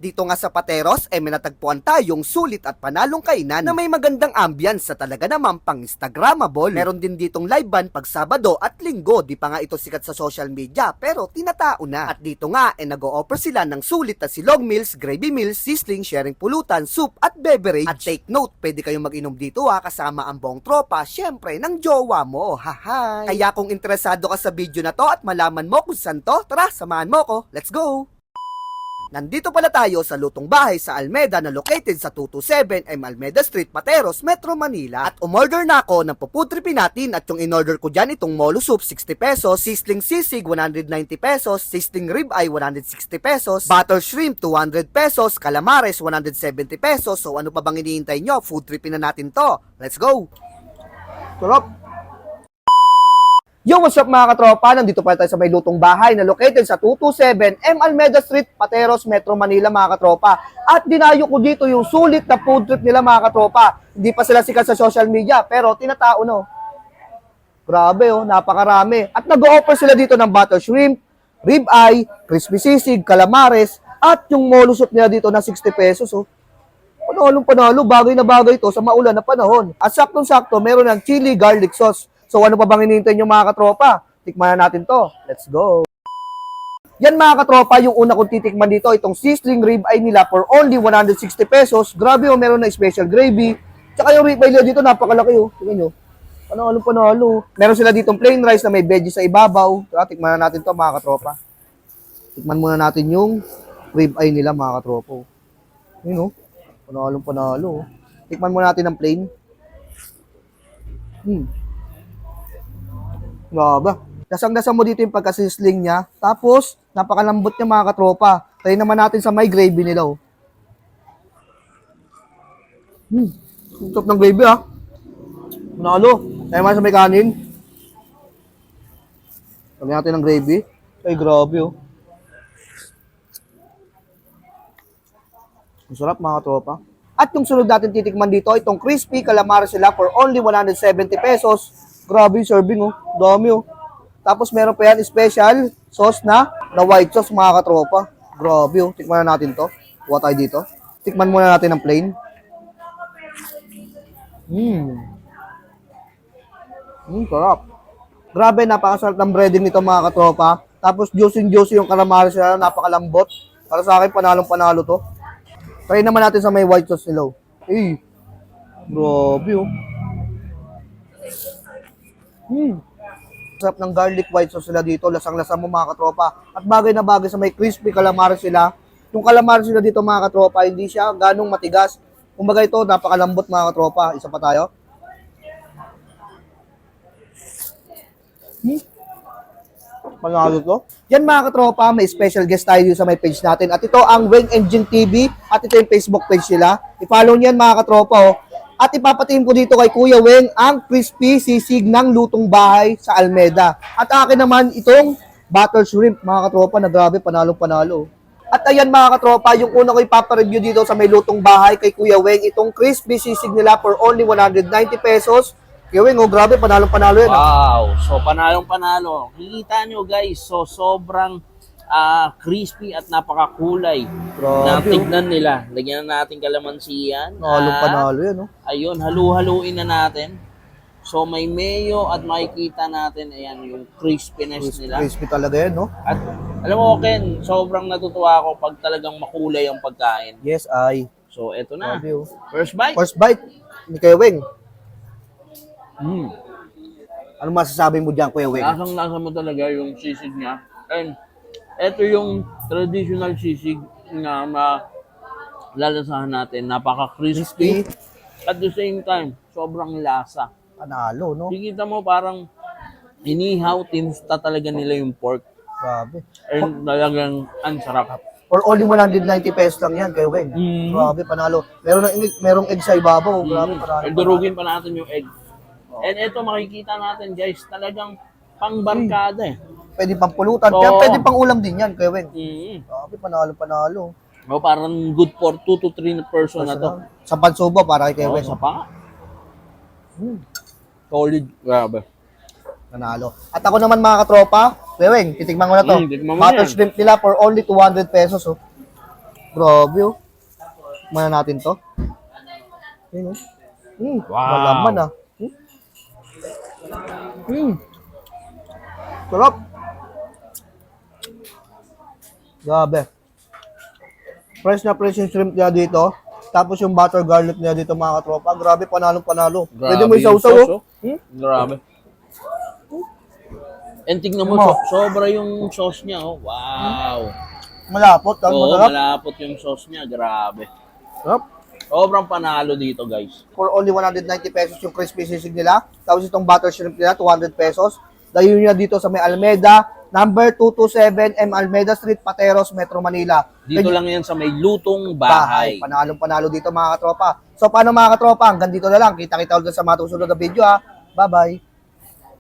dito nga sa Pateros, may natagpuan tayong sulit at panalong kainan na may magandang ambience sa talaga naman pang Instagrammable. Meron din ditong live band pag Sabado at Linggo. Di pa nga ito sikat sa social media pero tinatao na. At dito nga nag-o-offer sila ng sulit na silog meals, gravy meals, sizzling, sharing pulutan, soup at beverage. At take note, pwede kayong mag-inom dito kasama ang buong tropa, syempre ng jowa mo. Hahay! Kaya kung interesado ka sa video na to at malaman mo kung saan to, tara samahan mo ko. Let's go! Nandito pala tayo sa Lutong Bahay sa Almeda na located sa 227 M. Almeda Street, Pateros, Metro Manila. At umorder na ako ng puputripin natin at yung in-order ko dyan itong molo soup 60 pesos, sizzling sisig 190 pesos, sizzling ribeye 160 pesos, butter shrimp 200 pesos, calamares 170 pesos. So ano pa bang iniintay nyo? Food tripin na natin to. Let's go! Sarap! Yo, what's up mga katropa? Nandito pa tayo sa may Lutong Bahay na located sa 227 M. Almeda Street, Pateros, Metro Manila mga katropa. At dinayo ko dito yung sulit na food trip nila mga katropa. Hindi pa sila sikat sa social media pero tinatao no. Grabe napakarami. At nag-o-offer sila dito ng butter shrimp, ribeye, crispy sisig, calamares, at yung molo soup nila dito na 60 pesos Panalo, bagay na bagay to sa maulan na panahon. At saktong-sakto, meron ng chili garlic sauce. So ano pa bang hinihintay nyo mga katropa? Tikman na natin to. Let's go! Yan mga katropa, yung una kong titikman dito, itong sizzling ribeye nila for only 160 pesos. Grabe meron na special gravy. Tsaka yung ribeye nila dito, napakalaki Tingnan nyo. Panalo. Meron sila ditong plain rice na may veggies sa ibabaw. Tara, tikman na natin to mga katropa. Tikman muna natin yung ribeye nila mga katropa. Yun panalo. Tikman muna natin ang plain. Grabe. Dasang-dasang mo dito yung pagka-sizzling niya. Tapos, napakalambot niya mga katropa. Try naman natin sa may gravy nila Sarap ng gravy Panalo. Tayo naman sa may kanin. Tabi natin ng gravy. Ay, grabe Ang sarap mga katropa. At yung sunod natin titikman dito, itong crispy calamares sila for only 170 pesos. Grabe yung serving Dami Tapos meron pa yan special sauce na white sauce mga katropa. Grabe Tikman na natin to. Kuha tayo dito. Tikman muna natin ang plain. Sarap. Grabe, napakasarap ng breading nito mga katropa. Tapos juicy yung calamares nila, napakalambot. Para sa akin, panalong-panalo to. Try naman natin sa may white sauce nila. Grabe Sarap ng garlic white sauce sila dito. Lasang-lasa mo mga katropa. At bagay na bagay sa may crispy calamares sila. Yung calamares sila dito mga katropa, hindi siya ganong matigas. Kumbaga ito, napakalambot mga katropa. Isa pa tayo. Panalo to. Yan mga katropa, may special guest tayo sa may page natin. At ito ang Weng Engine TV. At ito yung Facebook page nila. I-follow niyan mga katropa At ipapatingin ko dito kay Kuya Weng ang crispy sisig ng Lutong Bahay sa Almeda. At akin naman itong butter shrimp, mga katropa, na grabe, panalo. At ayan mga katropa, yung una ko ipapareview dito sa may Lutong Bahay kay Kuya Weng, itong crispy sisig nila for only 190 pesos. Kuya Weng, grabe, panalo yan. Wow, so panalo. Kikita nyo guys, so sobrang crispy at napakakulay. Na tignan nila. Lagyan na natin kalamansi yan. Panalo yan Ayun, halu-haluin na natin. So may mayo at makikita natin, ayan, yung crispiness nila. Crispy talaga yan At alam mo Ken, sobrang natutuwa ako pag talagang makulay ang pagkain. Yes, ay. So eto na. Grabe First bite. First bite ni Kuya Weng. Ano masasabi mo dyan, Kuya Weng? Lasang-lasa mo talaga yung sisig niya. And ito yung traditional sisig na lalasahan natin. Napaka-crispy. At the same time, sobrang lasa. Panalo, Kikita mo parang inihaw, tinsta talaga nila yung pork. Grabe. And talagang ang sarap. For only 190 pesos lang yan, Kuya Weng. Grabe, panalo. Merong egg sa ibabaw. Grabe, panalo. Durugin pa natin yung egg. And ito makikita natin guys, talagang pangbarkada Pwede pang pulutan. So, Kaya pwede pang ulam din yan, Kuya Weng. Grabe, panalo. O parang good for 2 to 3 person na to. Sa pansubo para kay Kuya Weng. Sa pa. Solid. Grabe. Nanalo. At ako naman mga katropa, Kuya Weng, titigman ko na to. Titigman mo Butter yan. shrimp nila for only 200 pesos Grabe, oh. Maya natin to. Ayun, oh. Wow. Malaman, ah. Sarap. Grabe. Fresh na fresh yung shrimp niya dito. Tapos yung butter garlic niya dito, mga katropa. Grabe, panalong-panalo. Pwede mo yung isaw-saw, sauce, oh. oh. Grabe. And tignan mo, sobra yung sauce niya, oh. Wow. Malapot, tapos Oo, masarap. malapot yung sauce niya. Grabe. Sarap. Sobrang panalo dito, guys. For only 190 pesos yung crispy sisig nila. Tapos itong butter shrimp nila, 200 pesos. Dayo nyo dito sa may Almeda, number 227 M. Almeda Street, Pateros, Metro Manila. Dito lang yan sa may lutong bahay. Panalong-panalo dito, mga katropa. So, paano, mga katropa? Hanggang dito na lang. Kita-kita ulit sa mga susunod na video, ha. Bye-bye.